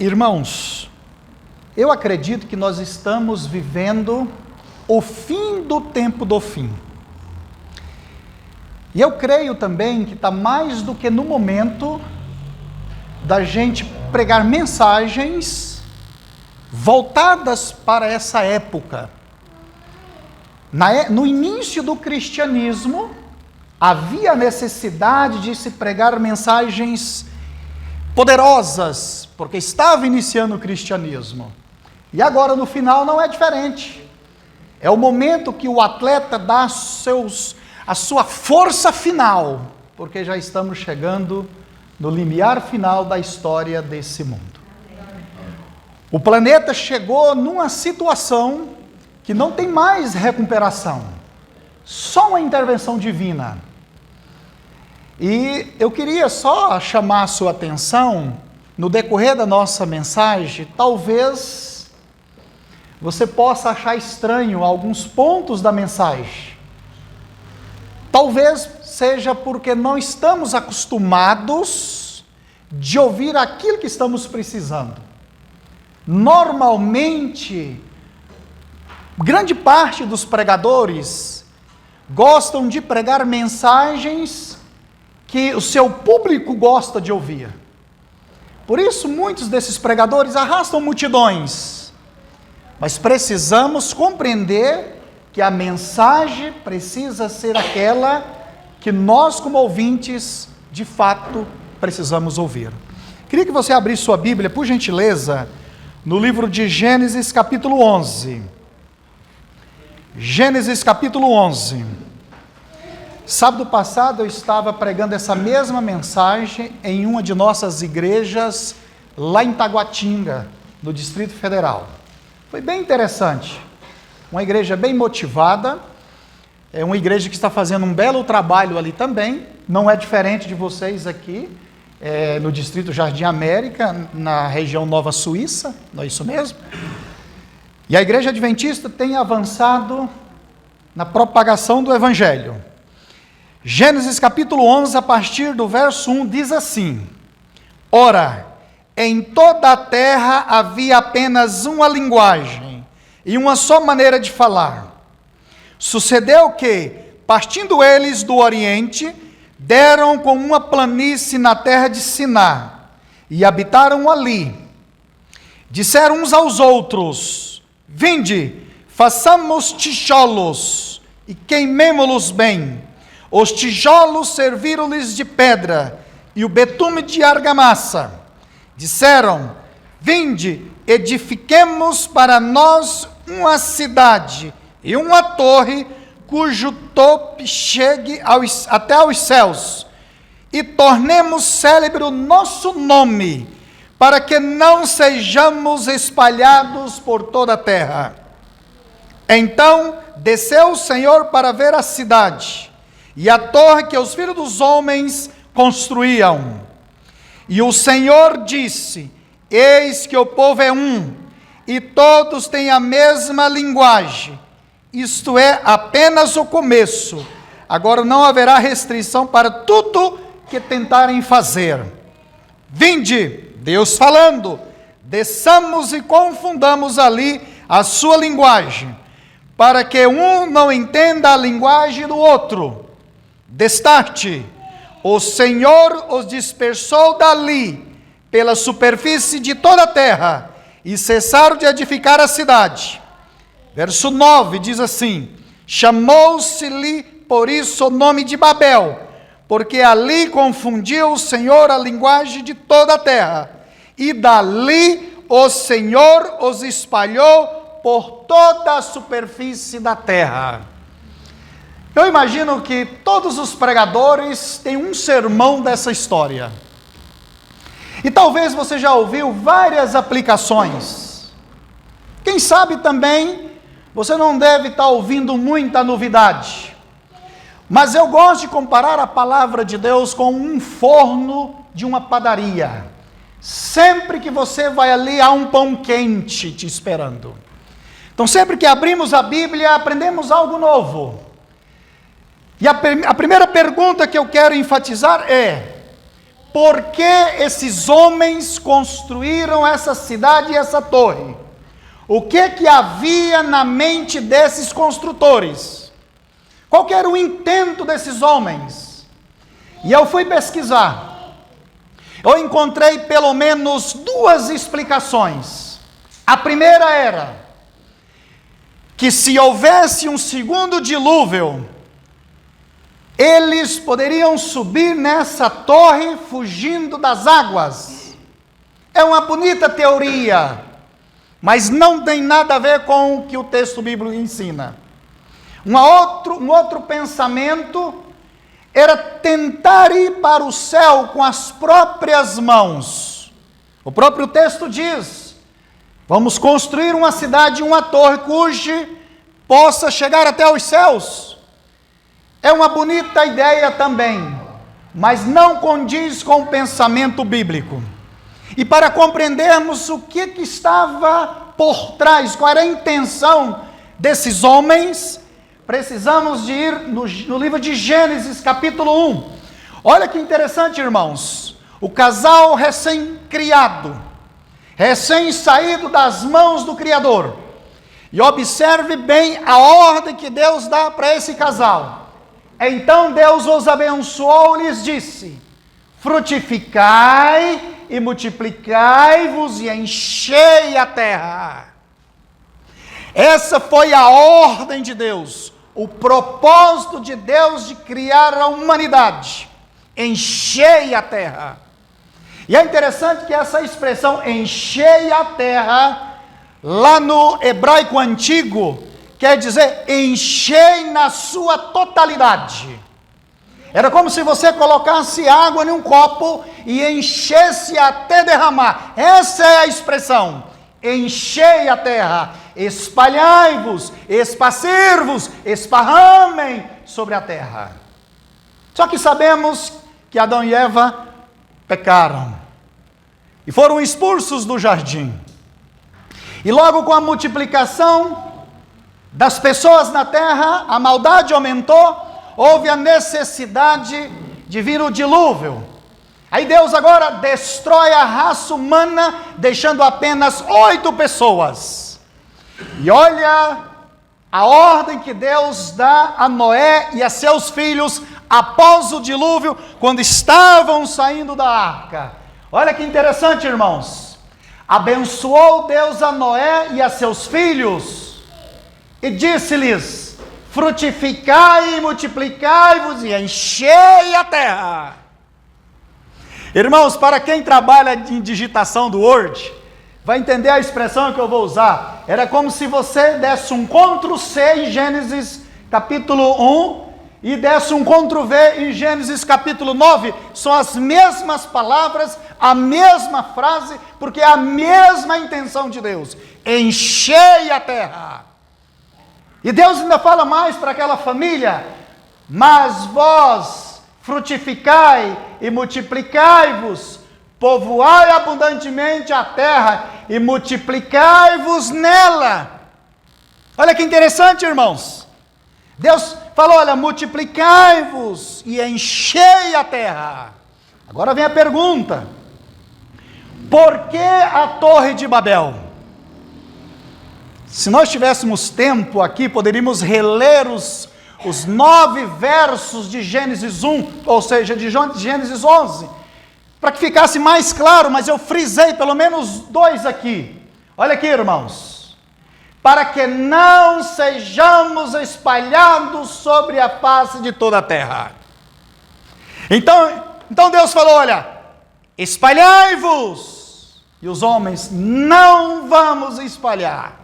Irmãos, eu acredito que nós estamos vivendo o fim do tempo do fim. E eu creio também que está mais do que no momento da gente pregar mensagens voltadas para essa época. No início do cristianismo, havia necessidade de se pregar mensagens poderosas, porque estava iniciando o cristianismo. E agora no final não é diferente. É o momento que o atleta dá a sua força final, porque já estamos chegando no limiar final da história desse mundo. O planeta chegou numa situação que não tem mais recuperação, só uma intervenção divina. E eu queria só chamar a sua atenção, no decorrer da nossa mensagem, talvez você possa achar estranho alguns pontos da mensagem. Talvez seja porque não estamos acostumados de ouvir aquilo que estamos precisando. Normalmente, grande parte dos pregadores gostam de pregar mensagens que o seu público gosta de ouvir. Por isso, muitos desses pregadores arrastam multidões. Mas precisamos compreender que a mensagem precisa ser aquela que nós, como ouvintes, de fato, precisamos ouvir. Queria que você abrisse sua Bíblia, por gentileza, no livro de Gênesis, capítulo 11. Gênesis, capítulo 11. Sábado passado eu estava pregando essa mesma mensagem em uma de nossas igrejas, lá em Taguatinga, no Distrito Federal. Foi bem interessante. Uma igreja bem motivada, é uma igreja que está fazendo um belo trabalho ali também, não é diferente de vocês aqui, no Distrito Jardim América, na região Nova Suíça, não é isso mesmo? E a igreja adventista tem avançado na propagação do Evangelho. Gênesis capítulo 11, a partir do verso 1, diz assim: Ora, em toda a terra havia apenas uma linguagem e uma só maneira de falar. Sucedeu que, partindo eles do Oriente, deram com uma planície na terra de Siná, e habitaram ali. Disseram uns aos outros: Vinde, façamos tijolos, e queimemo-los bem. Os tijolos serviram-lhes de pedra, e o betume de argamassa. Disseram: Vinde, edifiquemos para nós uma cidade e uma torre, cujo topo chegue até aos céus, e tornemos célebre o nosso nome, para que não sejamos espalhados por toda a terra. Então desceu o Senhor para ver a cidade, e a torre que os filhos dos homens construíam. E o Senhor disse: Eis que o povo é um, e todos têm a mesma linguagem. Isto é apenas o começo. Agora não haverá restrição para tudo que tentarem fazer. Vinde, Deus falando, desçamos e confundamos ali a sua linguagem, para que um não entenda a linguagem do outro. Destarte, o Senhor os dispersou dali, pela superfície de toda a terra, e cessaram de edificar a cidade. Verso 9 diz assim: Chamou-se-lhe por isso o nome de Babel, porque ali confundiu o Senhor a linguagem de toda a terra, e dali o Senhor os espalhou por toda a superfície da terra. Eu imagino que todos os pregadores têm um sermão dessa história. E talvez você já ouviu várias aplicações. Quem sabe também você não deve estar ouvindo muita novidade. Mas eu gosto de comparar a palavra de Deus com um forno de uma padaria. Sempre que você vai ali, há um pão quente te esperando. Então sempre que abrimos a Bíblia, aprendemos algo novo. E a primeira pergunta que eu quero enfatizar é: por que esses homens construíram essa cidade e essa torre. O que havia na mente desses construtores? Qual que era o intento desses homens? E eu fui pesquisar. Eu encontrei pelo menos duas explicações. A primeira era que se houvesse um segundo dilúvio, eles poderiam subir nessa torre fugindo das águas. É uma bonita teoria, mas não tem nada a ver com o que o texto bíblico ensina. Um outro pensamento era tentar ir para o céu com as próprias mãos. O próprio texto diz: vamos construir uma cidade, uma torre, cuja possa chegar até os céus. É uma bonita ideia também, mas não condiz com o pensamento bíblico. E para compreendermos o que estava por trás, qual era a intenção desses homens, precisamos de ir no livro de Gênesis, capítulo 1. Olha que interessante, irmãos. O casal recém-criado, recém-saído das mãos do Criador. E observe bem a ordem que Deus dá para esse casal. Então Deus os abençoou e lhes disse: frutificai e multiplicai-vos e enchei a terra. Essa foi a ordem de Deus, o propósito de Deus de criar a humanidade. Enchei a terra. E é interessante que essa expressão enchei a terra, lá no hebraico antigo, quer dizer enchei na sua totalidade. Era como se você colocasse água em um copo e enchesse até derramar. Essa é a expressão. Enchei a terra, espalhai-vos, esparcir-vos, esparramem sobre a terra. Só que sabemos que Adão e Eva pecaram e foram expulsos do jardim. E logo com a multiplicação das pessoas na terra, a maldade aumentou, houve a necessidade de vir o dilúvio. Aí Deus agora destrói a raça humana, deixando apenas 8 pessoas. E olha a ordem que Deus dá a Noé e a seus filhos após o dilúvio, quando estavam saindo da arca. Olha que interessante, irmãos. Abençoou Deus a Noé e a seus filhos e disse-lhes: frutificai e multiplicai-vos e enchei a terra. Irmãos, para quem trabalha em digitação do Word, vai entender a expressão que eu vou usar. Era como se você desse um Ctrl+C em Gênesis capítulo 1 e desse um Ctrl+V em Gênesis capítulo 9. São as mesmas palavras, a mesma frase, porque é a mesma intenção de Deus. Enchei a terra. E Deus ainda fala mais para aquela família: mas vós frutificai e multiplicai-vos, povoai abundantemente a terra e multiplicai-vos nela. Olha que interessante, irmãos. Deus falou: olha, multiplicai-vos e enchei a terra. Agora vem a pergunta: por que a Torre de Babel? Se nós tivéssemos tempo aqui, poderíamos reler os 9 versos de Gênesis 1, ou seja, de Gênesis 11, para que ficasse mais claro, mas eu frisei pelo menos 2 aqui. Olha aqui, irmãos: para que não sejamos espalhados sobre a face de toda a terra. Então Deus falou: olha, espalhai-vos. E os homens: não vamos espalhar.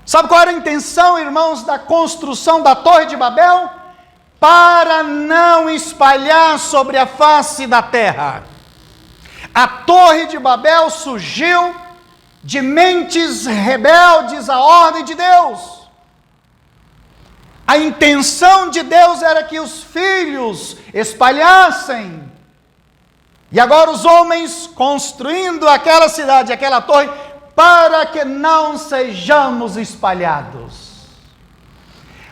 Sabe qual era a intenção, irmãos, da construção da Torre de Babel? Para não espalhar sobre a face da terra. A Torre de Babel surgiu de mentes rebeldes à ordem de Deus. A intenção de Deus era que os filhos espalhassem. E agora os homens construindo aquela cidade, aquela torre, para que não sejamos espalhados.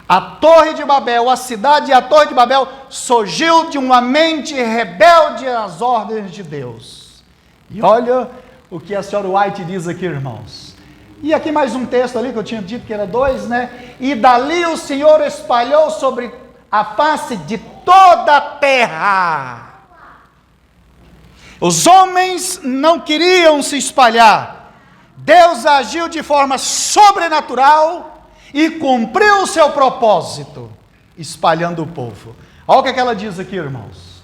A Torre de Babel, a cidade e a Torre de Babel surgiu de uma mente rebelde às ordens de Deus. E olha o que a senhora White diz aqui, irmãos. E aqui mais um texto ali que eu tinha dito que era 2, né? E dali o Senhor espalhou sobre a face de toda a terra. Os homens não queriam se espalhar. Deus agiu de forma sobrenatural e cumpriu o seu propósito, espalhando o povo. Olha o que ela diz aqui, irmãos.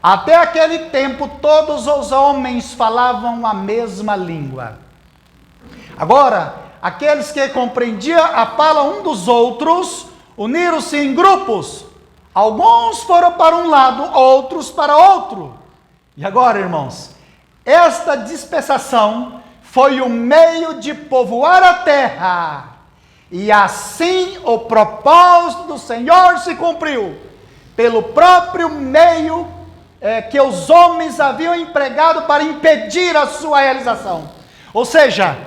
Até aquele tempo, todos os homens falavam a mesma língua. Agora, aqueles que compreendiam a fala um dos outros, uniram-se em grupos. Alguns foram para um lado, outros para outro. E agora, irmãos, esta dispersação foi o meio de povoar a terra. E assim o propósito do Senhor se cumpriu, pelo próprio meio que os homens haviam empregado para impedir a sua realização. Ou seja,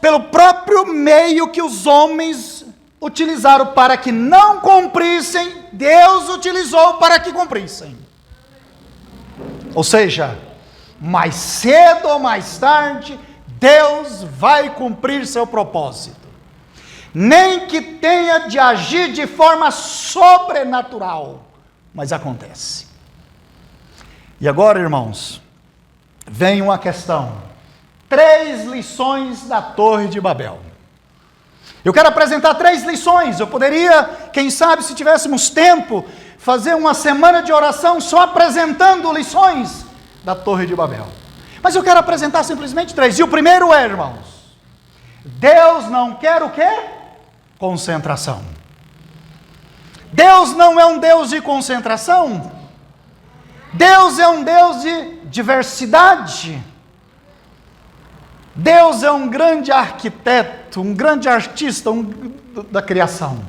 pelo próprio meio que os homens utilizaram para que não cumprissem, Deus utilizou para que cumprissem. Ou seja, mais cedo ou mais tarde, Deus vai cumprir seu propósito. Nem que tenha de agir de forma sobrenatural, mas acontece. E agora, irmãos, vem uma questão. 3 lições da Torre de Babel. Eu quero apresentar 3 lições. Eu poderia, quem sabe, se tivéssemos tempo, fazer uma semana de oração só apresentando lições da Torre de Babel. Mas eu quero apresentar simplesmente 3. E o primeiro é, irmãos, Deus não quer o quê? Concentração. Deus não é um Deus de concentração. Deus é um Deus de diversidade. Deus é um grande arquiteto, um grande artista da criação.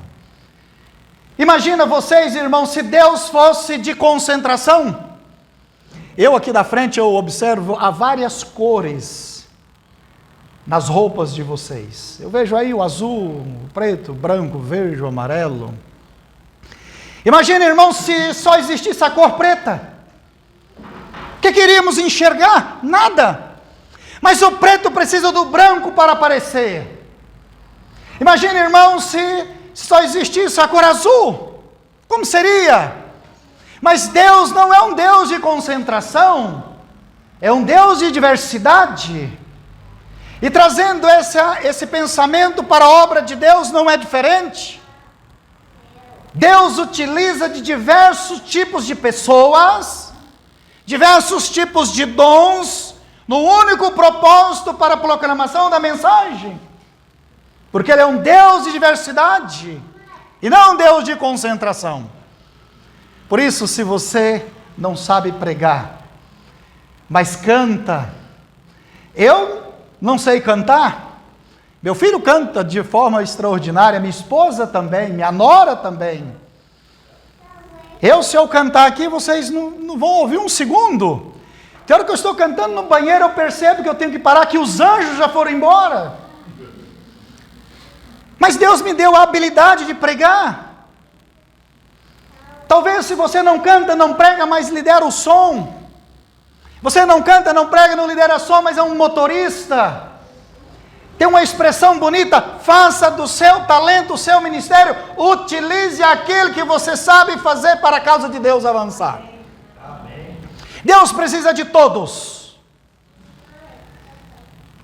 Imagina vocês, irmãos, se Deus fosse de concentração. Eu aqui da frente, eu observo há várias cores nas roupas de vocês. Eu vejo aí o azul, o preto, o branco, o verde, o amarelo. Imagina, irmãos, se só existisse a cor preta. O que queríamos enxergar? Nada. Mas o preto precisa do branco para aparecer. Imagina, irmãos, se só existisse a cor azul. Como seria? Mas Deus não é um Deus de concentração, é um Deus de diversidade. E trazendo esse pensamento para a obra de Deus não é diferente. Deus utiliza de diversos tipos de pessoas, diversos tipos de dons, no único propósito para a proclamação da mensagem. Porque Ele é um Deus de diversidade, e não um Deus de concentração. Por isso, se você não sabe pregar, mas canta, eu não sei cantar, meu filho canta de forma extraordinária, minha esposa também, minha nora também. Se eu cantar aqui, vocês não vão ouvir um segundo. Tem hora que eu estou cantando no banheiro, eu percebo que eu tenho que parar, que os anjos já foram embora. Mas Deus me deu a habilidade de pregar. Talvez se você não canta, não prega, mas lidera o som. Você não canta, não prega, não lidera som, mas é um motorista. Tem uma expressão bonita: faça do seu talento o seu ministério. Utilize aquilo que você sabe fazer para a causa de Deus avançar. Amém. Deus precisa de todos.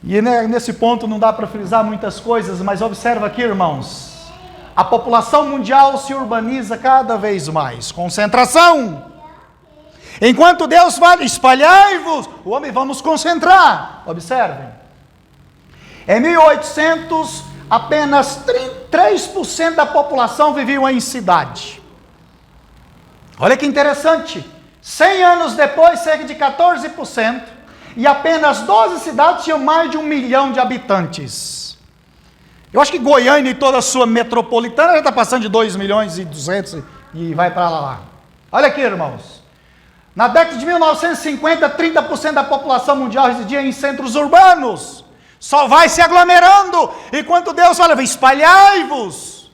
E nesse ponto não dá para frisar muitas coisas, mas observa aqui, irmãos. A população mundial se urbaniza cada vez mais. Concentração. Enquanto Deus fala, espalhai-vos, o homem, vamos concentrar. Observem. Em 1800, apenas 3% da população vivia em cidade. Olha que interessante. 100 anos depois, cerca de 14%, e apenas 12 cidades tinham mais de 1 milhão de habitantes. Eu acho que Goiânia e toda a sua metropolitana já está passando de 2 milhões e 200 e vai para lá. Olha aqui, irmãos. Na década de 1950, 30% da população mundial residia em centros urbanos. Só vai se aglomerando. Enquanto Deus fala, espalhai-vos.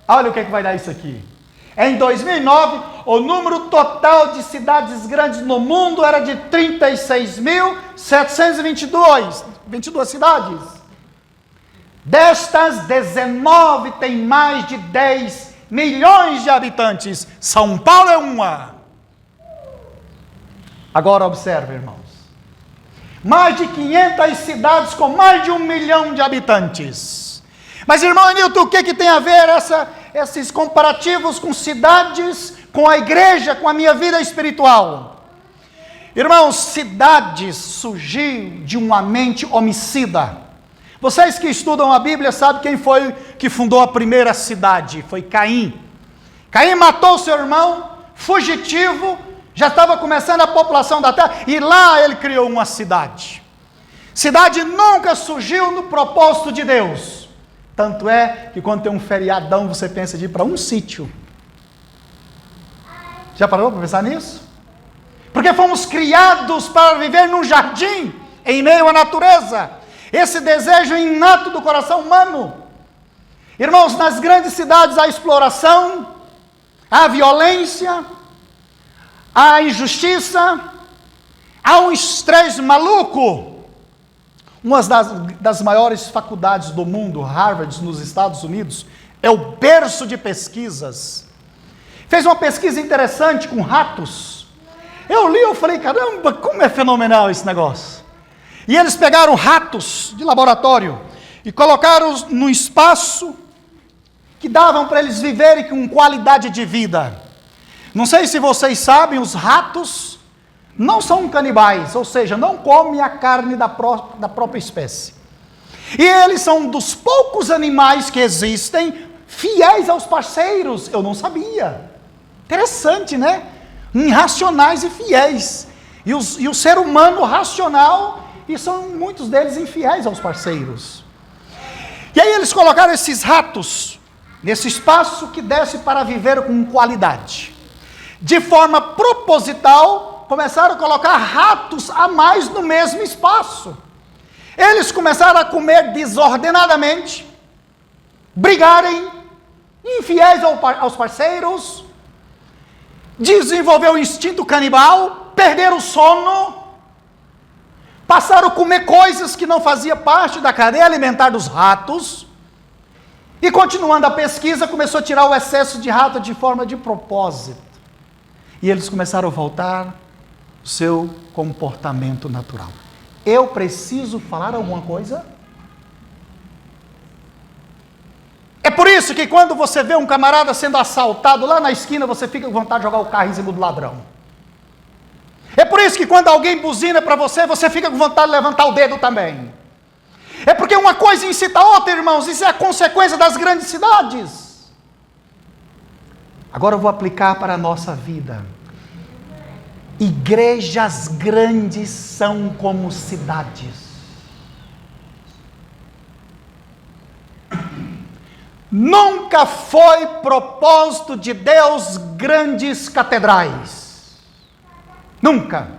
Olha o que vai dar isso aqui. Em 2009, o número total de cidades grandes no mundo era de 36.722 cidades. Destas, 19 têm mais de 10 milhões de habitantes. São Paulo é uma. Agora observe, irmãos. Mais de 500 cidades com mais de 1 milhão de habitantes. Mas, irmão Anilton, o que tem a ver esses comparativos com cidades, com a igreja, com a minha vida espiritual? Irmãos, cidades surgiu de uma mente homicida. Vocês que estudam a Bíblia sabem quem foi que fundou a primeira cidade? Foi Caim. Caim matou seu irmão, fugitivo, já estava começando a população da terra, e lá ele criou uma cidade. Cidade nunca surgiu no propósito de Deus. Tanto é que quando tem um feriadão, você pensa de ir para um sítio. Já parou para pensar nisso? Porque fomos criados para viver num jardim, em meio à natureza. Esse desejo inato do coração humano. Irmãos, nas grandes cidades há exploração, há violência, há injustiça, há um estresse maluco. Uma das maiores faculdades do mundo, Harvard, nos Estados Unidos, é o berço de pesquisas. Fez uma pesquisa interessante com ratos. Eu li, eu falei, caramba, como é fenomenal esse negócio. E eles pegaram ratos de laboratório e colocaram no espaço que davam para eles viverem com qualidade de vida. Não sei se vocês sabem, os ratos não são canibais, ou seja, não comem a carne da própria espécie. E eles são um dos poucos animais que existem fiéis aos parceiros. Eu não sabia. Interessante, né? Irracionais e fiéis. E o ser humano racional, e são muitos deles infiéis aos parceiros. E aí eles colocaram esses ratos nesse espaço que desce para viver com qualidade. De forma proposital, começaram a colocar ratos a mais no mesmo espaço. Eles começaram a comer desordenadamente, brigarem, infiéis aos parceiros, desenvolver o instinto canibal, perder o sono, passaram a comer coisas que não faziam parte da cadeia alimentar dos ratos, e continuando a pesquisa, começou a tirar o excesso de rato de forma de propósito. E eles começaram a voltar ao seu comportamento natural. Eu preciso falar alguma coisa? É por isso que quando você vê um camarada sendo assaltado lá na esquina, você fica com vontade de jogar o carro em cima do ladrão. É por isso que quando alguém buzina para você, você fica com vontade de levantar o dedo também. É porque uma coisa incita a outra, irmãos. Isso é a consequência das grandes cidades. Agora eu vou aplicar para a nossa vida. Igrejas grandes são como cidades. Nunca foi propósito de Deus grandes catedrais. Nunca.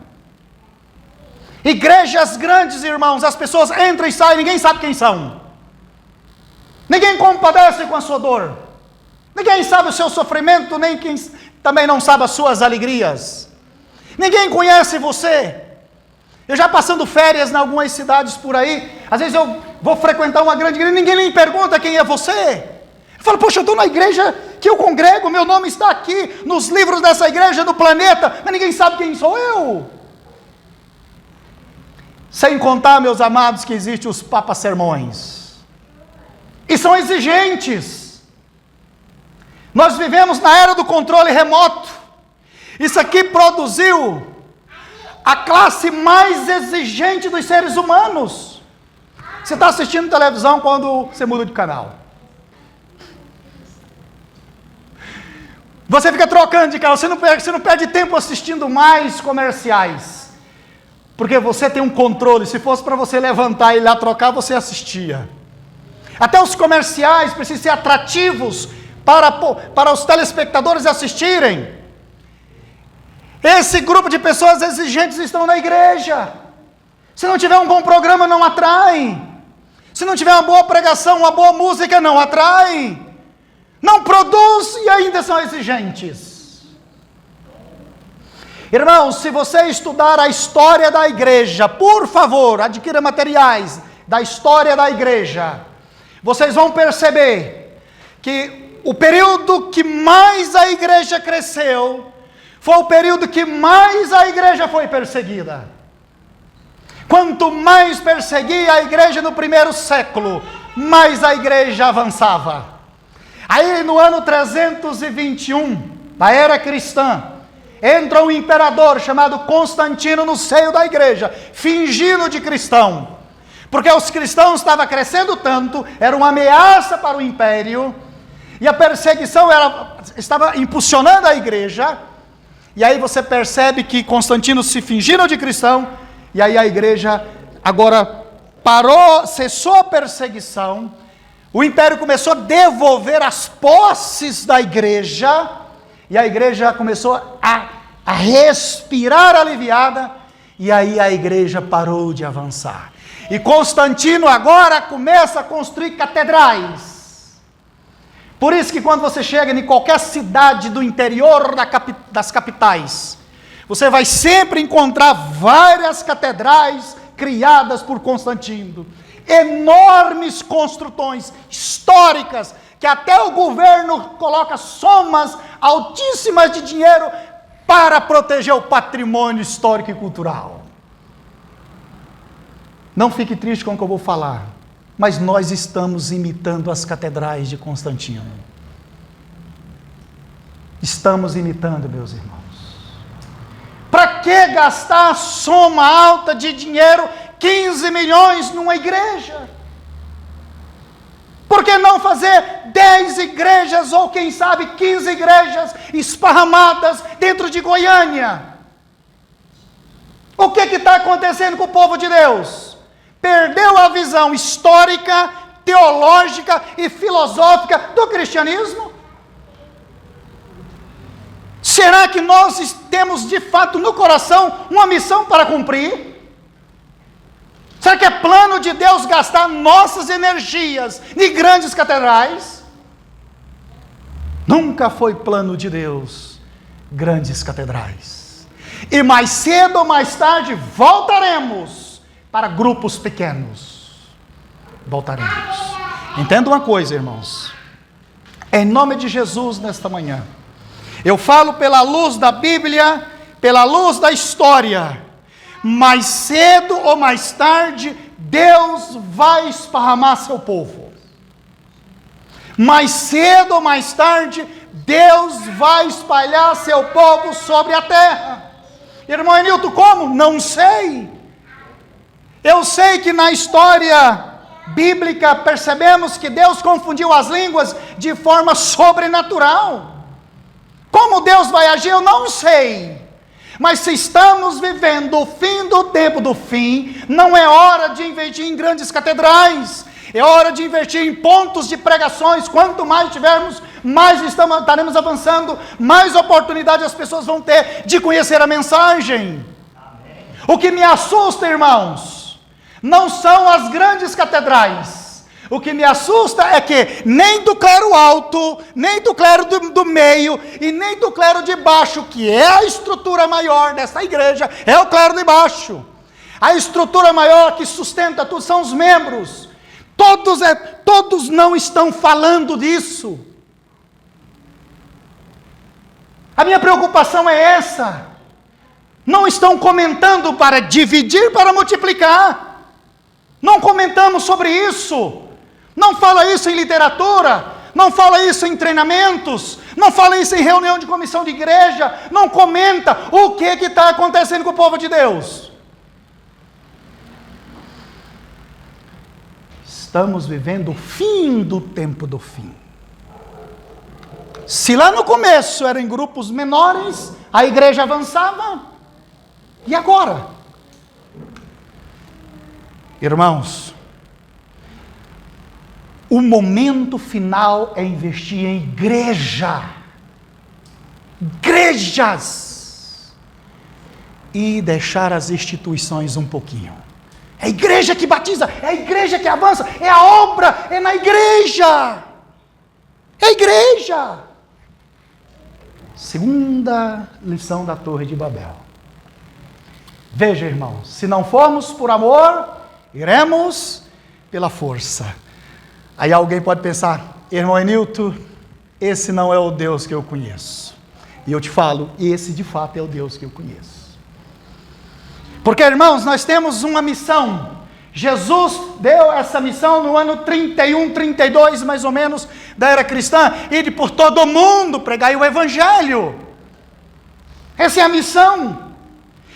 Igrejas grandes, irmãos, as pessoas entram e saem, ninguém sabe quem são. Ninguém compadece com a sua dor. Ninguém sabe o seu sofrimento, nem quem também não sabe as suas alegrias. Ninguém conhece você. Eu já passando férias em algumas cidades por aí, às vezes eu vou frequentar uma grande igreja, ninguém me pergunta quem é você. Eu falo, poxa, eu estou na igreja que eu congrego, meu nome está aqui nos livros dessa igreja do planeta, mas ninguém sabe quem sou eu. Sem contar, meus amados, que existem os papas-sermões. E são exigentes. Nós vivemos na era do controle remoto. Isso aqui produziu a classe mais exigente dos seres humanos. Você está assistindo televisão quando você muda de canal. Você fica trocando de canal, você não perde tempo assistindo mais comerciais. Porque você tem um controle, se fosse para você levantar e ir lá trocar, você assistia. Até os comerciais precisam ser atrativos para os telespectadores assistirem. Esse grupo de pessoas exigentes estão na igreja. Se não tiver um bom programa, não atrai. Se não tiver uma boa pregação, uma boa música, não atrai. não produz e ainda são exigentes. Irmãos, se você estudar a história da igreja, por favor, adquira materiais da história da igreja, vocês vão perceber que o período que mais a igreja cresceu foi o período que mais a igreja foi perseguida. Quanto mais perseguia a igreja no primeiro século, mais a igreja avançava. Aí no ano 321 da era cristã, entra um imperador chamado Constantino no seio da igreja, fingindo de cristão, porque os cristãos estavam crescendo tanto, era uma ameaça para o império, e a perseguição estava impulsionando a igreja. E aí você percebe que Constantino se fingindo de cristão, e aí a igreja agora parou, cessou a perseguição, o império começou a devolver as posses da igreja, e a igreja começou a respirar aliviada, e aí a igreja parou de avançar. E Constantino agora começa a construir catedrais. Por isso que quando você chega em qualquer cidade do interior das capitais, você vai sempre encontrar várias catedrais criadas por Constantino. Enormes construções históricas, que até o governo coloca somas altíssimas de dinheiro para proteger o patrimônio histórico e cultural. Não fique triste com o que eu vou falar, mas nós estamos imitando as catedrais de Constantino. Estamos imitando, meus irmãos. Para que gastar soma alta de dinheiro, 15 milhões numa igreja? Por que não fazer 10 igrejas ou quem sabe 15 igrejas esparramadas dentro de Goiânia? O que está acontecendo com o povo de Deus? Perdeu a visão histórica, teológica e filosófica do cristianismo? Será que nós temos de fato no coração uma missão para cumprir? Será que é plano de Deus gastar nossas energias em grandes catedrais? Nunca foi plano de Deus grandes catedrais. E mais cedo ou mais tarde voltaremos para grupos pequenos. Voltaremos. Entenda uma coisa, irmãos. Em nome de Jesus, nesta manhã, eu falo pela luz da Bíblia, pela luz da história. Mais cedo ou mais tarde, Deus vai esparramar seu povo. Mais cedo ou mais tarde, Deus vai espalhar seu povo sobre a terra. Irmão Enilton, como? Não sei. Eu sei que na história bíblica percebemos que Deus confundiu as línguas de forma sobrenatural. Como Deus vai agir, eu não sei. Mas se estamos vivendo o fim do tempo do fim, não é hora de investir em grandes catedrais, é hora de investir em pontos de pregações. Quanto mais tivermos, mais estaremos avançando, mais oportunidade as pessoas vão ter de conhecer a mensagem. Amém. O que me assusta, irmãos, não são as grandes catedrais. O que me assusta é que nem do clero alto, nem do clero do meio e nem do clero de baixo, que é a estrutura maior dessa igreja, é o clero de baixo. A estrutura maior que sustenta tudo são os membros. Todos não estão falando disso. A minha preocupação é essa. Não estão comentando para dividir, para multiplicar. Não comentamos sobre isso. Não fala isso em literatura, não fala isso em treinamentos, não fala isso em reunião de comissão de igreja, não comenta o que está acontecendo com o povo de Deus. Estamos vivendo o fim do tempo do fim. Se lá no começo eram em grupos menores, a igreja avançava, e agora? Irmãos, o momento final é investir em igrejas, e deixar as instituições um pouquinho. É a igreja que batiza, é a igreja que avança, é a obra, é na igreja. É a igreja. Segunda lição da Torre de Babel. Veja, irmãos, se não formos por amor, iremos pela força. Aí alguém pode pensar, irmão Enilton, esse não é o Deus que eu conheço. E eu te falo, esse de fato é o Deus que eu conheço. Porque, irmãos, nós temos uma missão. Jesus deu essa missão no ano 31, 32, mais ou menos, da era cristã. Ir por todo o mundo, pregar o evangelho. Essa é a missão.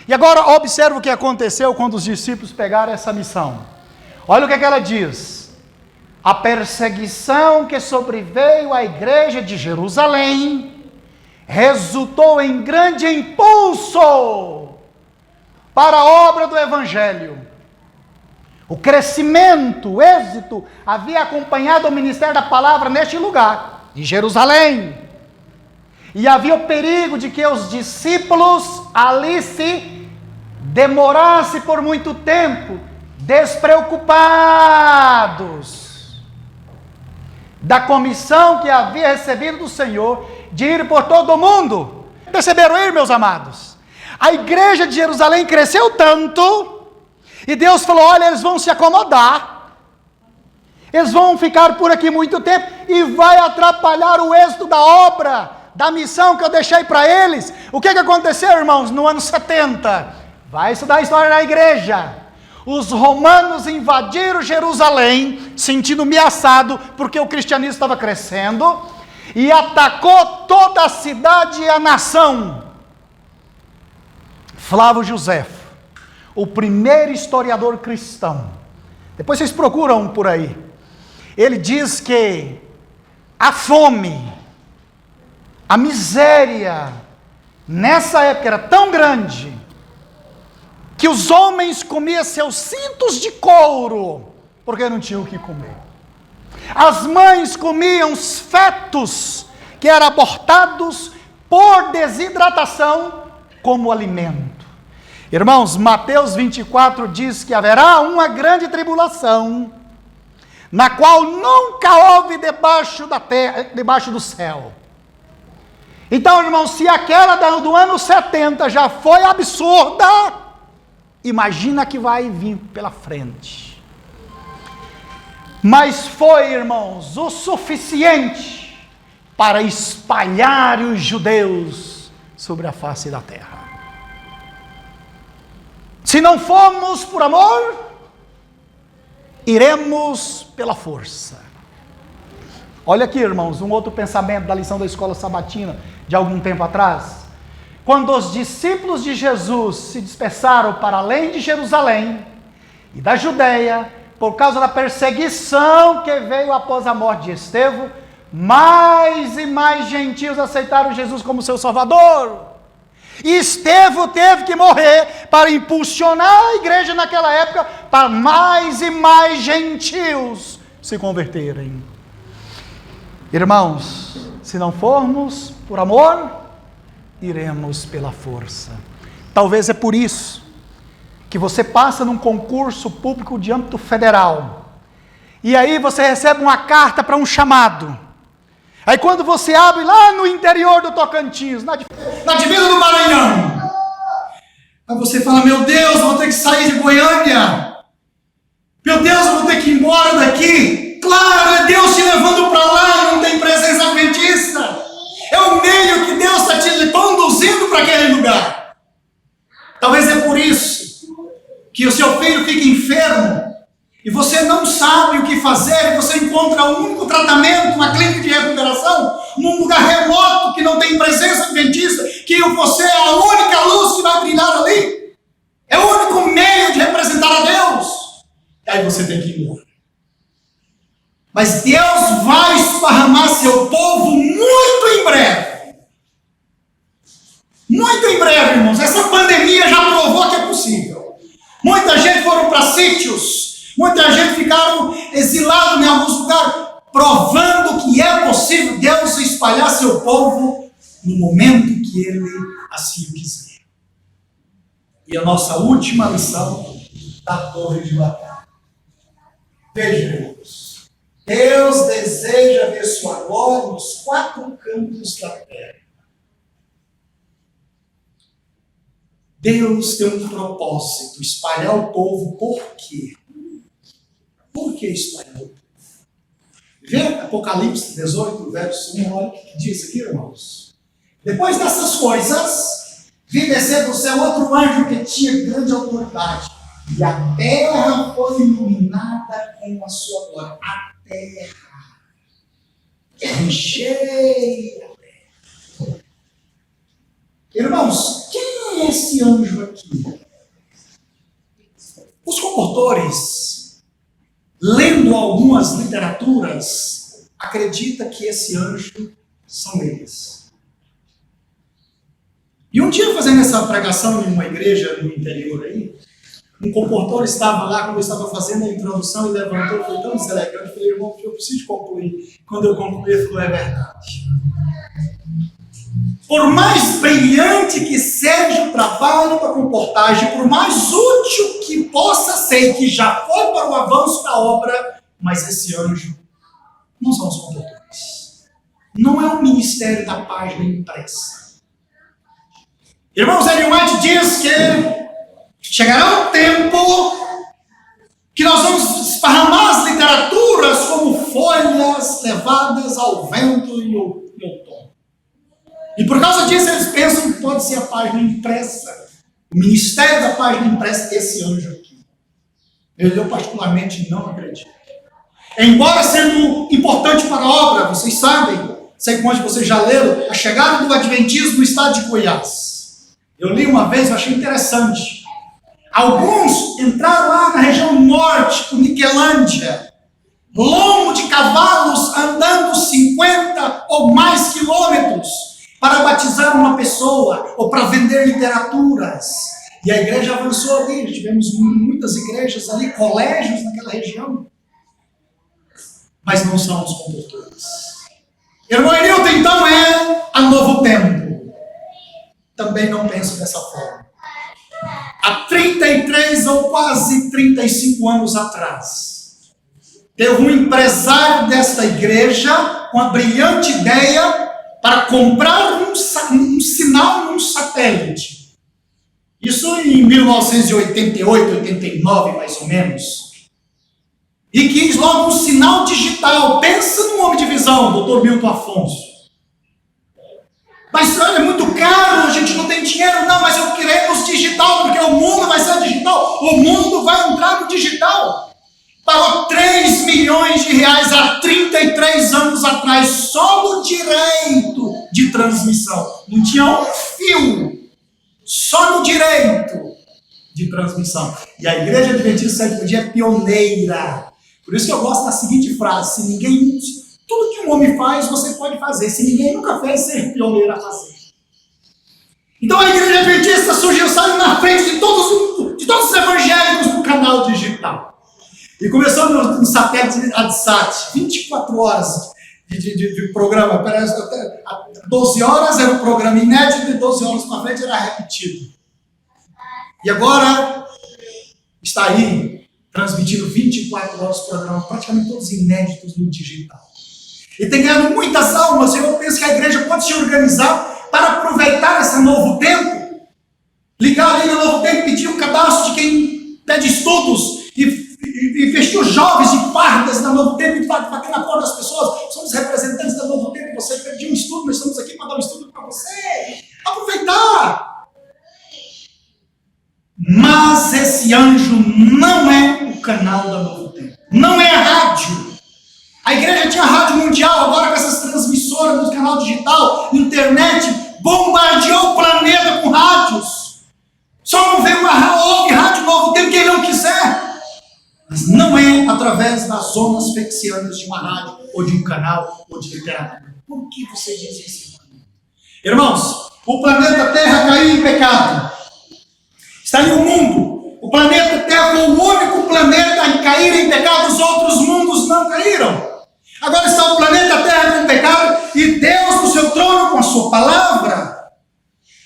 E agora observa o que aconteceu quando os discípulos pegaram essa missão. Olha o que ela diz. A perseguição que sobreveio à igreja de Jerusalém resultou em grande impulso para a obra do evangelho. O crescimento, o êxito havia acompanhado o ministério da palavra neste lugar, de Jerusalém. E havia o perigo de que os discípulos ali se demorassem por muito tempo, despreocupados da comissão que havia recebido do Senhor de ir por todo o mundo. Perceberam aí, meus amados? A igreja de Jerusalém cresceu tanto, e Deus falou, olha, eles vão se acomodar, eles vão ficar por aqui muito tempo, e vai atrapalhar o êxito da obra, da missão que eu deixei para eles. O que aconteceu, irmãos, no ano 70? Vai estudar a história da igreja. Os romanos invadiram Jerusalém, sentindo ameaçado, porque o cristianismo estava crescendo, e atacou toda a cidade e a nação. Flávio Josefo, o primeiro historiador cristão, depois vocês procuram por aí, ele diz que a fome, a miséria, nessa época era tão grande, que os homens comiam seus cintos de couro, porque não tinham o que comer. As mães comiam os fetos, que eram abortados por desidratação, como alimento. Irmãos, Mateus 24 diz que haverá uma grande tribulação, na qual nunca houve debaixo da terra, debaixo do céu. Então, irmãos, se aquela do ano 70 já foi absurda, imagina que vai vir pela frente. Mas foi, irmãos, o suficiente para espalhar os judeus sobre a face da terra. Se não formos por amor, iremos pela força. Olha aqui, irmãos, um outro pensamento da lição da escola sabatina de algum tempo atrás. Quando os discípulos de Jesus se dispersaram para além de Jerusalém e da Judeia, por causa da perseguição que veio após a morte de Estevão, mais e mais gentios aceitaram Jesus como seu Salvador. E Estevão teve que morrer para impulsionar a igreja naquela época, para mais e mais gentios se converterem. Irmãos, se não formos por amor, iremos pela força. Talvez é por isso que você passa num concurso público de âmbito federal, e aí você recebe uma carta para um chamado. Aí quando você abre lá no interior do Tocantins, na divisa do Maranhão, aí você fala, meu Deus, eu vou ter que sair de Goiânia, meu Deus, eu vou ter que ir embora daqui. Claro, é Deus te levando para lá, não tem presença adventista, é o meio que Deus está te conduzindo para aquele lugar. Talvez é por isso que o seu filho fica enfermo, e você não sabe o que fazer, e você encontra um único tratamento, uma clínica de recuperação, num lugar remoto, que não tem presença adventista, que você é a única luz que vai brilhar ali, é o único meio de representar a Deus, e aí você tem que ir embora. Mas Deus vai esparramar seu povo muito em breve. Muito em breve, irmãos. Essa pandemia já provou que é possível. Muita gente foram para sítios, muita gente ficaram exilados em alguns lugares, provando que é possível Deus espalhar seu povo no momento que Ele assim o quiser. E a nossa última lição da Torre de Babel. Veja, irmãos, Deus deseja ver sua glória nos 4 cantos da terra. Deus tem um propósito, espalhar o povo. Por quê? Por que espalhar o povo? Vê Apocalipse 18, verso 1, olha o que diz aqui, irmãos. Depois dessas coisas, vi descer do céu outro anjo que tinha grande autoridade, e a terra foi iluminada com a sua glória. A terra cheia. Irmãos, quem é esse anjo aqui? Os comportores, lendo algumas literaturas, acreditam que esse anjo são eles. E um dia, fazendo essa pregação em uma igreja no interior aí, um comportor estava lá, quando eu estava fazendo a introdução, e levantou, foi tão deselegante, eu falei, irmão, eu preciso concluir. Quando eu concluí, ele falou, é verdade. Por mais brilhante que seja o trabalho da comportagem, por mais útil que possa ser, que já foi para o avanço da obra, mas esse anjo não são os comportores. Não é o ministério da página impressa. Irmãos, Ellen White diz que chegará um tempo que nós vamos esparramar as literaturas como folhas levadas ao vento e ao outono. E por causa disso eles pensam que pode ser a página impressa, o ministério da página impressa, esse anjo aqui. Eu particularmente não acredito. Embora sendo importante para a obra, vocês sabem, sei que muitos de vocês já leram, a chegada do Adventismo no estado de Goiás. Eu li uma vez, eu achei interessante. Alguns entraram lá na região norte, com Niquelândia, lombo de cavalos andando 50 ou mais quilômetros para batizar uma pessoa ou para vender literaturas. E a igreja avançou ali, tivemos muitas igrejas ali, colégios naquela região. Mas não são os comportores. Irmão Enilton, então é a Novo Tempo. Também não penso dessa forma. Há 33 ou quase 35 anos atrás, teve um empresário desta igreja com a brilhante ideia para comprar um sinal num satélite. Isso em 1988, 89, mais ou menos. E quis logo um sinal digital. Pensa num homem de visão, Dr. Milton Afonso. Mas olha, é muito caro, a gente não tem dinheiro. Não, mas eu queremos digital, porque o mundo vai ser digital. O mundo vai entrar no digital. Pagou 3 milhões de reais há 33 anos atrás, só no direito de transmissão. Não tinha um fio, só no direito de transmissão. E a Igreja Adventista do Sétimo Dia é pioneira. Por isso que eu gosto da seguinte frase: se ninguém... Tudo que um homem faz, você pode fazer. Se ninguém nunca fez, ser pioneiro a fazer. Então a Igreja Adventista surgiu, saiu na frente de todos os evangélicos do canal digital. E começou no satélite ADSAT, 24 horas de programa. 12 horas era um programa inédito e 12 horas para frente era repetido. E agora está aí, transmitindo 24 horas de programa, praticamente todos inéditos no digital. E tem ganhado muitas almas. Eu penso que a igreja pode se organizar para aproveitar esse novo tempo. Ligar ali no novo tempo, pedir um cadastro de quem pede estudos e vestir os jovens de fardas da Novo Tempo e bater na porta das pessoas. Somos representantes da Novo Tempo. Você pediu um estudo, nós estamos aqui para dar um estudo para você. Aproveitar. Mas esse anjo não é o canal da Novo Tempo. Não é a rádio. A igreja tinha rádio mundial, agora com essas transmissoras no canal digital, internet, bombardeou o planeta com rádios. Só não ouve rádio Novo Tempo quem não quiser. Mas não é através das zonas fexianas de uma rádio, ou de um canal, ou de literatura. Por que você diz isso, irmãos? O planeta Terra caiu em pecado. Está aí o mundo. O planeta Terra foi o único planeta a cair em pecado, os outros mundos não caíram. Agora está o planeta Terra com pecado e Deus no seu trono com a sua palavra.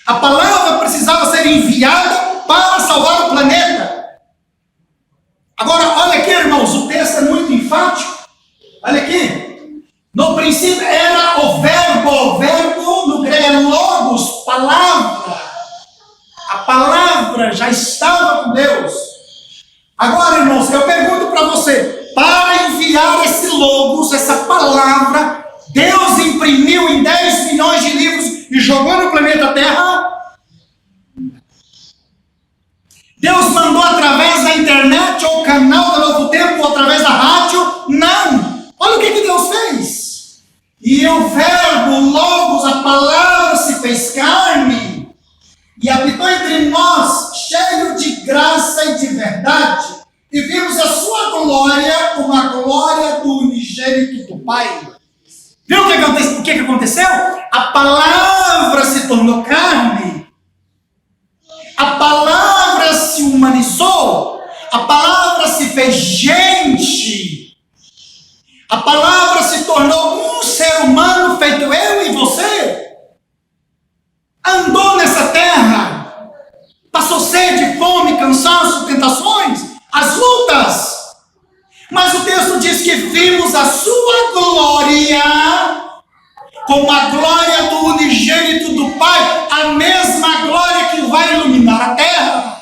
A palavra precisava ser enviada para salvar o planeta. Agora, olha aqui, irmãos, o texto é muito enfático. Olha aqui. No princípio era o verbo no grego é logos, palavra. A palavra já estava com Deus. Agora, irmãos, eu pergunto para você, para enviar esse logos, essa palavra, Deus imprimiu em 10 milhões de livros e jogou no planeta Terra? Deus mandou através da internet, ou canal do Novo Tempo, ou através da rádio? Não! Olha o que Deus fez. E o verbo, o logos, a palavra se fez carne e habitou entre nós, cheio de graça e de verdade, e vimos a sua glória como a glória do unigênito do Pai. Viu o que aconteceu? A palavra se tornou carne, a palavra se humanizou, a palavra se fez gente, a palavra se tornou um ser humano feito eu e você, andou nessa terra, passou sede, fome, cansaço, tentações, as lutas, mas o texto diz que vimos a sua glória como a glória do unigênito do Pai, a mesma glória que vai iluminar a terra.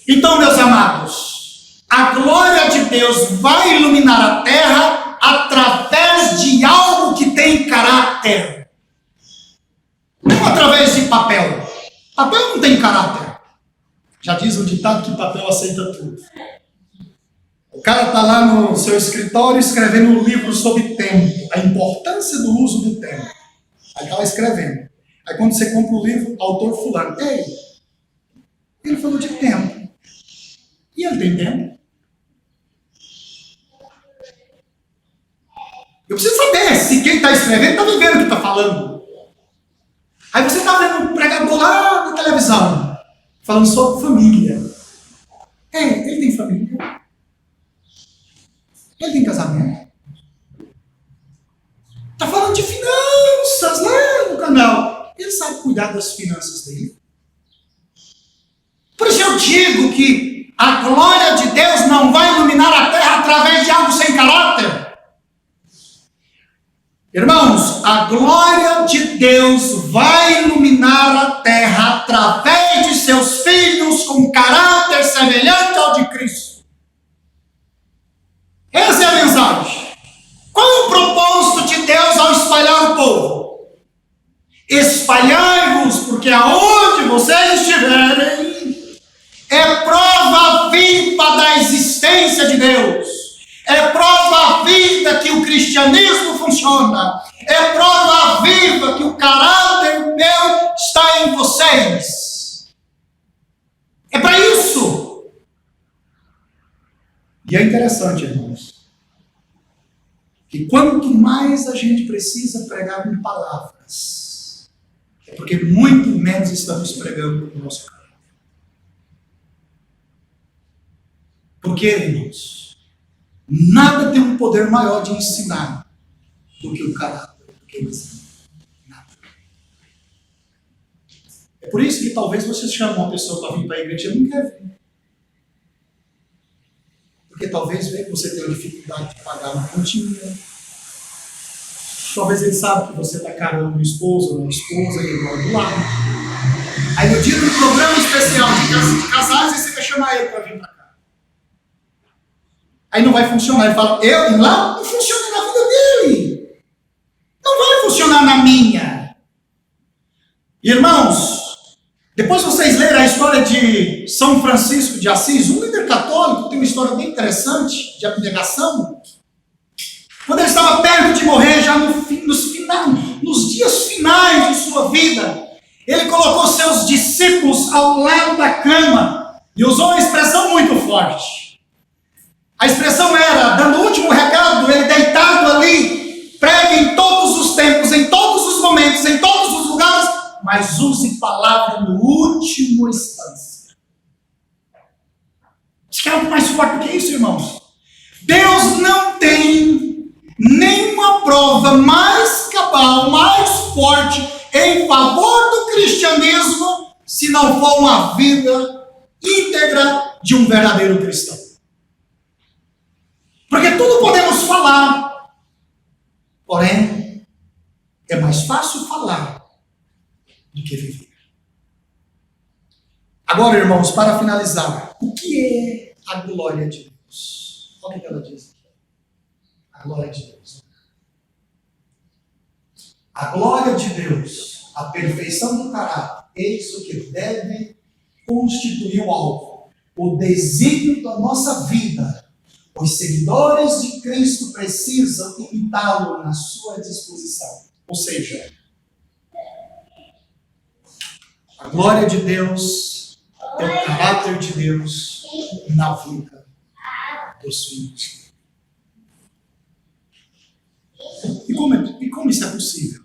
Então, meus amados, a glória de Deus vai iluminar a terra através de algo que tem caráter. Não através de papel. Papel não tem caráter. Já diz o ditado que papel aceita tudo. O cara está lá no seu escritório escrevendo um livro sobre tempo, a importância do uso do tempo. Aí está lá escrevendo. Aí quando você compra o livro, autor fulano, ei, ele falou de tempo. E ele tem tempo? Eu preciso saber se quem está escrevendo está vivendo o que está falando. Aí você está vendo um pregador lá na televisão, falando sobre família. Ele tem família? Ele tem casamento? Está falando de finanças lá no canal. Ele sabe cuidar das finanças dele? Por isso eu digo que a glória de Deus não vai iluminar a terra através de algo sem caráter. Irmãos, a glória de Deus vai iluminar a terra através de seus filhos com caráter semelhante ao de Cristo. Essa é a mensagem. Qual é o propósito de Deus ao espalhar o povo? Espalhai-vos, porque aonde vocês estiverem, é prova viva da existência de Deus. É prova viva que o cristianismo funciona. É prova viva que o caráter meu está em vocês. É para isso. E é interessante, irmãos, que quanto mais a gente precisa pregar com palavras, é porque muito menos estamos pregando com o nosso caráter. Porque, irmãos, nada tem um poder maior de ensinar do que o caráter, do que o ensino. Nada. É por isso que talvez você chame uma pessoa para vir para a igreja e não quer vir. Porque talvez você tenha dificuldade de pagar uma continha. Talvez ele sabe que você está carando o esposo ou uma esposa e ele mora do lado. Aí no dia do programa especial de casais, você vai chamar ele para vir para cá. Aí não vai funcionar. Ele fala, eu lá não funciona na vida dele. Não vai funcionar na minha. Irmãos, depois vocês lerem a história de São Francisco de Assis, um líder católico, tem uma história bem interessante de abnegação. Quando ele estava perto de morrer, já nos dias finais de sua vida, ele colocou seus discípulos ao lado da cama e usou uma expressão muito forte. A expressão era, dando o último recado, ele deitado ali, pregue em todos os tempos, em todos os momentos, em todos os lugares, mas use palavra no último instante. Acho que é algo mais forte do que isso, irmãos. Deus não tem nenhuma prova mais cabal, mais forte em favor do cristianismo, se não for uma vida íntegra de um verdadeiro cristão. Porque tudo podemos falar, porém, é mais fácil falar do que viver. Agora, irmãos, para finalizar, o que é a glória de Deus? Olha o que ela diz. A glória de Deus. A glória de Deus, a perfeição do caráter, eis o que deve constituir o alvo, o desígnio da nossa vida. Os seguidores de Cristo precisam imitá-lo na sua disposição. Ou seja, a glória de Deus é o caráter de Deus na vida dos filhos. E como isso é possível?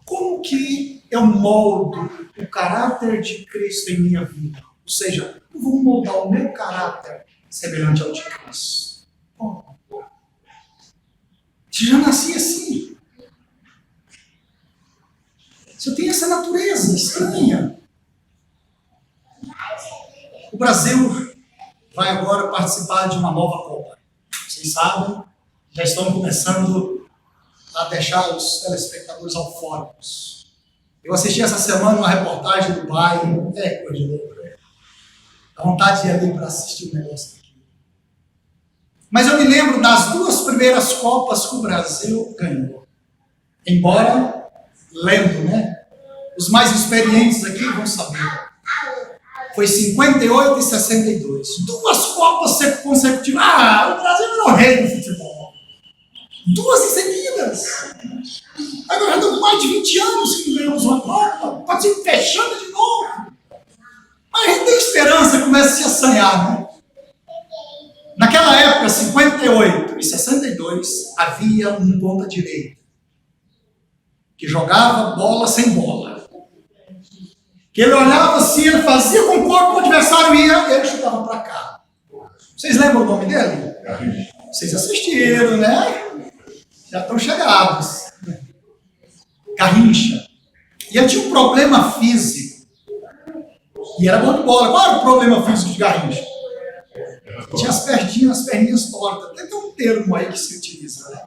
Como que eu moldo o caráter de Cristo em minha vida? Ou seja, eu vou moldar o meu caráter semelhante ao de Cristo. Se já nasci assim, se eu tenho essa natureza estranha. O Brasil vai agora participar de uma nova Copa. Vocês sabem, já estão começando a deixar os telespectadores eufóricos. Eu assisti essa semana uma reportagem do Bayern, coisa louca. Dá vontade de ir ali para assistir o negócio aqui. Mas eu me lembro das duas primeiras Copas que o Brasil ganhou. Embora, lendo, né? Os mais experientes aqui vão saber. Foi 58 e 62. Duas Copas consecutivas. O Brasil era o rei do futebol. Duas em seguidas. Agora já estão mais de 20 anos que ganhamos uma Copa. Pode ser fechando de novo. Mas a gente tem esperança, começa a se assanhar, né? Naquela época, 58 e 62, havia um ponta-direita que jogava bola sem bola. Que ele olhava assim, ele fazia com o corpo, o adversário ia, ele chutava para cá. Vocês lembram o nome dele? Vocês assistiram, né? Já estão chegados. Garrincha. E ele tinha um problema físico. E era bom de bola. Qual era o problema físico de Garrincha? Tinha as perninhas tortas. Tem um termo aí que se utiliza, né?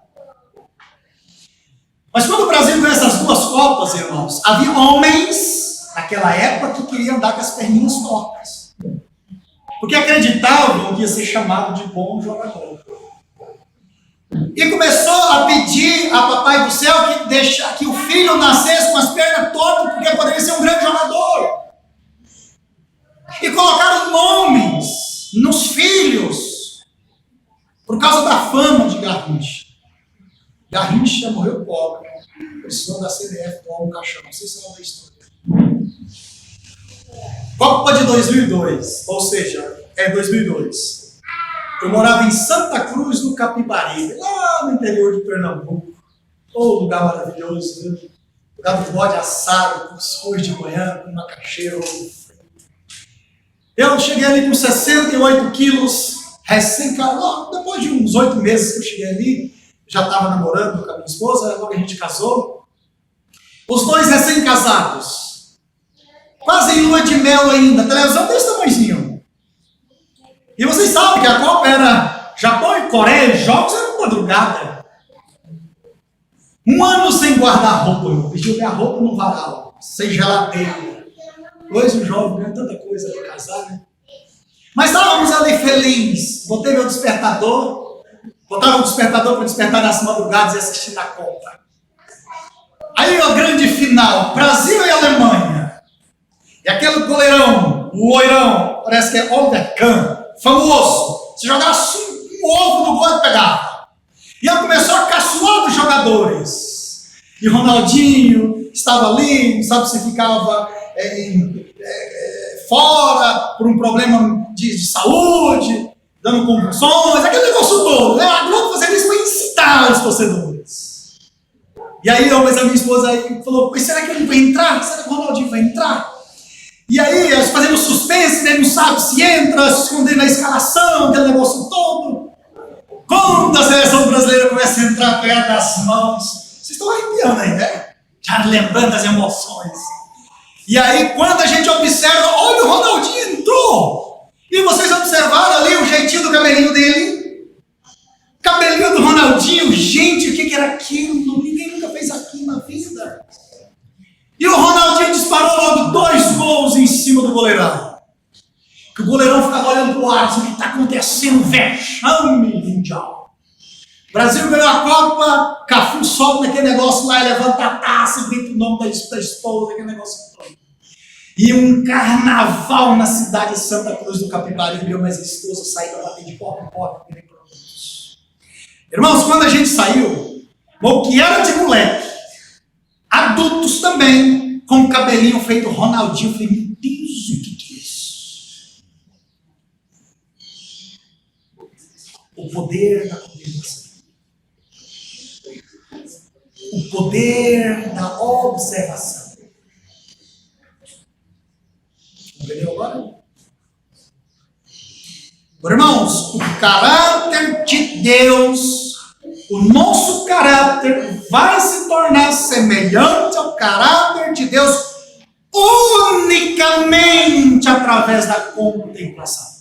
Mas quando o Brasil ganhou essas duas Copas, irmãos, havia homens naquela época que queriam andar com as perninhas tortas. Porque acreditavam que ia ser chamado de bom jogador. E começou a pedir a Papai do Céu que o filho nascesse com as pernas tortas, porque poderia ser um grande jogador. E colocaram nomes nos filhos por causa da fama de Garrincha. Garrincha morreu pobre, precisou da CBF doar um caixão. Não sei se é uma história. Copa de 2002, ou seja, 2002. Eu morava em Santa Cruz do Capibaribe, lá no interior de Pernambuco. Lugar maravilhoso, né? Lugar do bode assado, cuscuz de manhã, com macaxeira. Eu cheguei ali com 68 quilos, recém-casado. Depois de uns 8 meses que eu cheguei ali, já estava namorando com a minha esposa, logo a gente casou. Os dois recém-casados, quase em lua de mel ainda, televisão desse tamanhozinho. E vocês sabem que a Copa era Japão e Coreia, os jogos eram madrugada. Um ano sem guardar roupa, eu pedi minha roupa no varal, sem geladeira. Hoje o jovem ganha tanta coisa para casar, né? Mas estávamos ali felizes. Botei meu despertador, botava o despertador para despertar nas madrugadas e assistir a Copa. Aí o grande final, Brasil e Alemanha. E aquele goleirão, o loirão, parece que é Oliver Kahn, famoso. Se jogasse um ovo no gol, pegava. E aí começou a caçoar dos jogadores. E Ronaldinho estava ali, não sabe se ficava fora por um problema de saúde, dando convulsões, aquele negócio todo, né? A Globo fazendo isso para incitar os torcedores. E aí, mas a minha esposa aí falou, mas será que ele vai entrar? Será que o Ronaldinho vai entrar? E aí, eles fazendo suspense, né? Não sabe se entra, se esconder na escalação, aquele negócio todo. Quando a seleção brasileira começa a entrar, pegar nas mãos, vocês estão arrepiando aí, né? Já lembrando das emoções. E aí, quando a gente observa, olha, o Ronaldinho entrou. E vocês observaram ali o jeitinho do cabelinho dele? aquilo, ninguém nunca fez aquilo na vida. E o Ronaldinho disparou logo 2 gols em cima do goleirão. Que o goleirão ficava olhando para o ar, assim, o que está acontecendo? Vexame mundial. O Brasil ganhou a Copa, Cafu sobe naquele negócio lá, levanta a taça, grita o nome da esposa, aquele negócio todo. E um carnaval na cidade de Santa Cruz do Capibaribe, meu, mas a esposa saiu para bater de porta em porta. Irmãos, quando a gente saiu, o que era de moleque, adultos também, com o cabelinho feito Ronaldinho, eu falei, meu Deus, o que é isso? O poder da contemplação. O poder da observação. Entendeu agora? Irmãos, o caráter de Deus, o nosso caráter vai se tornar semelhante ao caráter de Deus unicamente através da contemplação.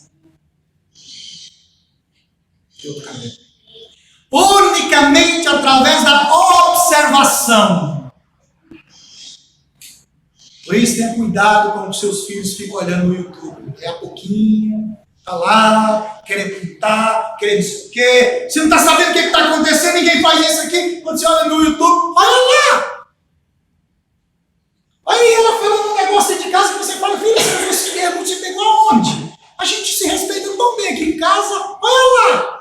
Unicamente através da observação. Por isso, tenha cuidado quando os seus filhos ficam olhando no YouTube. Daqui a pouquinho, está lá, querendo pintar, querendo não sei o quê. Você não está sabendo o que está acontecendo, ninguém faz isso aqui. Quando você olha no YouTube, olha lá! Aí ela falando um negócio de casa que você fala, filha, você é muito igual aonde? A gente se respeita tão bem aqui em casa, olha lá!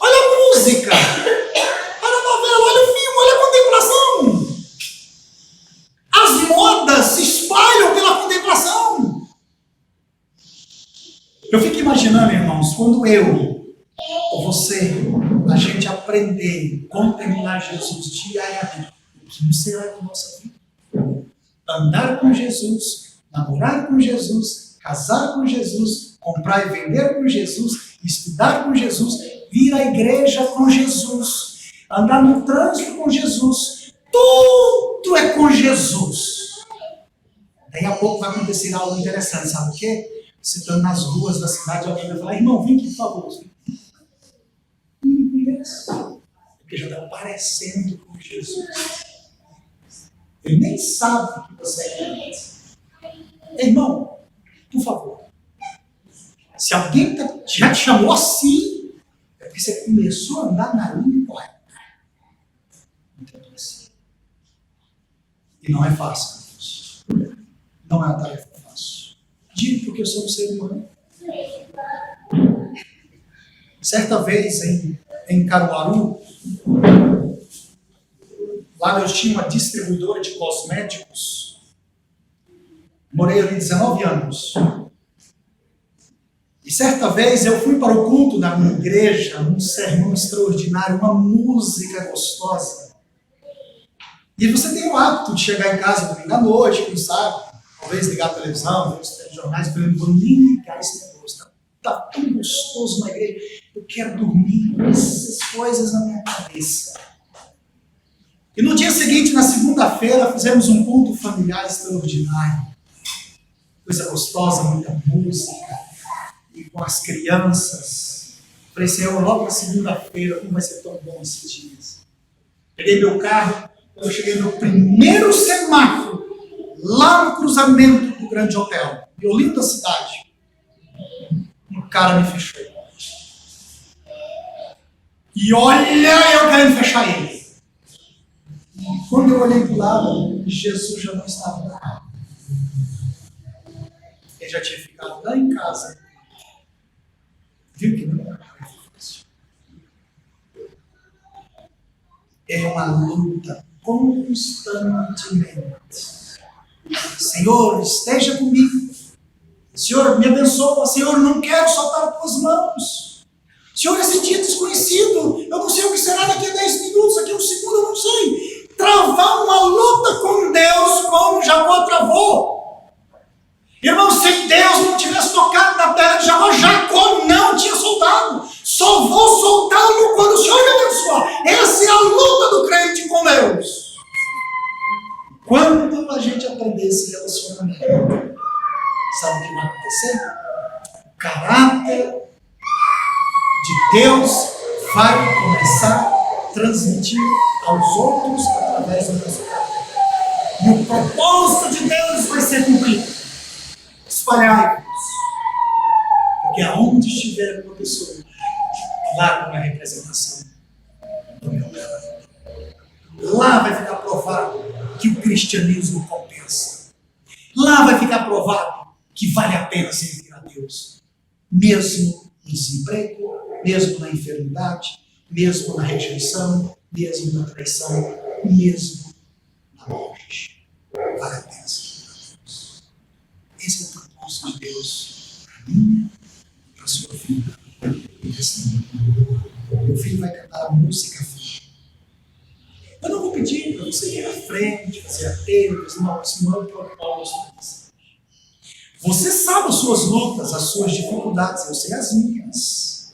Olha a música, olha a novela, olha o filme, olha a contemplação. As modas se espalham pela contemplação. Eu fico imaginando, irmãos, quando eu ou você, a gente aprender a contemplar Jesus diariamente, o que não será da nossa vida? Andar com Jesus, namorar com Jesus, casar com Jesus, comprar e vender com Jesus, estudar com Jesus, vir à igreja com Jesus, andar no trânsito com Jesus, tudo é com Jesus. Daí a pouco vai acontecer algo interessante, sabe o quê? Você está nas ruas da cidade, alguém vai falar, irmão, vem aqui, por favor. Porque já está parecendo com Jesus. Ele nem sabe que você é. Irmão, por favor, se alguém já te chamou assim, é porque você começou a andar na linha correta. E não é fácil, Deus. Não é uma tarefa fácil. Digo porque eu sou um ser humano. Certa vez em Caruaru, lá eu tinha uma distribuidora de cosméticos. Morei ali 19 anos. E certa vez eu fui para o culto da minha igreja, um sermão extraordinário, uma música gostosa. E você tem o hábito de chegar em casa domingo à noite, quem sabe, talvez ligar a televisão, ver os jornais, e falar, não vou nem ligar esse negócio, está tão gostoso na igreja, eu quero dormir com essas coisas na minha cabeça. E no dia seguinte, na segunda-feira, fizemos um culto familiar extraordinário. Coisa gostosa, muita música, e com as crianças. Falei, Senhor, logo na segunda-feira, como vai ser tão bom esses dias. Peguei meu carro, quando eu cheguei no primeiro semáforo, lá no cruzamento do grande hotel, violino da cidade, um cara me fechou. E olha, eu querendo fechar ele. Quando eu olhei para o lado, Jesus já não estava lá. Ele já tinha ficado lá em casa. Viu que não era fácil. É uma luta constantemente. Senhor, esteja comigo. Senhor, me abençoa. Senhor, não quero soltar as tuas mãos. Senhor, esse dia é desconhecido. Eu não sei o que será daqui a 10 minutos, daqui a um segundo, eu não sei. Travar uma luta com Deus como Jacó travou. Irmão, se Deus não tivesse tocado na terra de Jacó, Jacó não tinha soltado. Só vou soltá-lo quando o Senhor me abençoar. Essa é a luta do crente com Deus. Quando a gente aprender esse relacionamento, sabe o que vai acontecer? O caráter de Deus vai começar transmitir aos outros através do nosso caráter. E o propósito de Deus vai ser cumprido. Espalhai-vos. Porque aonde estiver uma pessoa, lá com a representação do meu caráter. Lá vai ficar provado que o cristianismo compensa. Lá vai ficar provado que vale a pena servir a Deus. Mesmo no desemprego, mesmo na enfermidade, mesmo na rejeição, mesmo na traição, mesmo na morte. Vale a pena servir a Deus. Esse é o propósito de Deus para mim, para a sua vida. Meu filho vai cantar a música, filho. Eu não vou pedir para você ir à frente, fazer apelos, não, isso não é o propósito. Você sabe as suas lutas, as suas dificuldades, eu sei as minhas.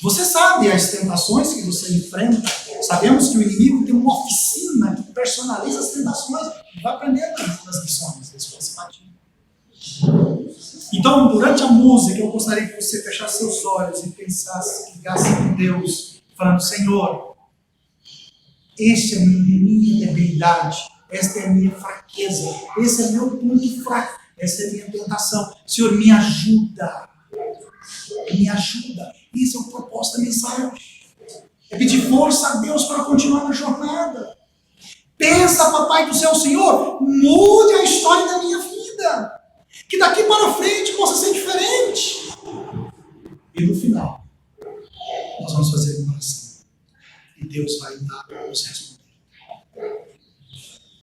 Você sabe as tentações que você enfrenta. Sabemos que o inimigo tem uma oficina que personaliza as tentações e vai aprendendo nas lições, as suas simpatia. Então, durante a música, eu gostaria que você fechasse seus olhos e pensasse, ligasse com Deus, falando: Senhor, esta é a minha debilidade, esta é a minha fraqueza, esse é meu ponto fraco, essa é a minha tentação. Senhor, me ajuda. Me ajuda. Esse é o propósito da mensagem. É pedir força a Deus para continuar na jornada. Pensa, papai do céu, Senhor, mude a história da minha vida. Que daqui para frente possa ser diferente. E no final, nós vamos fazer uma oração. E Deus vai dar os resultados.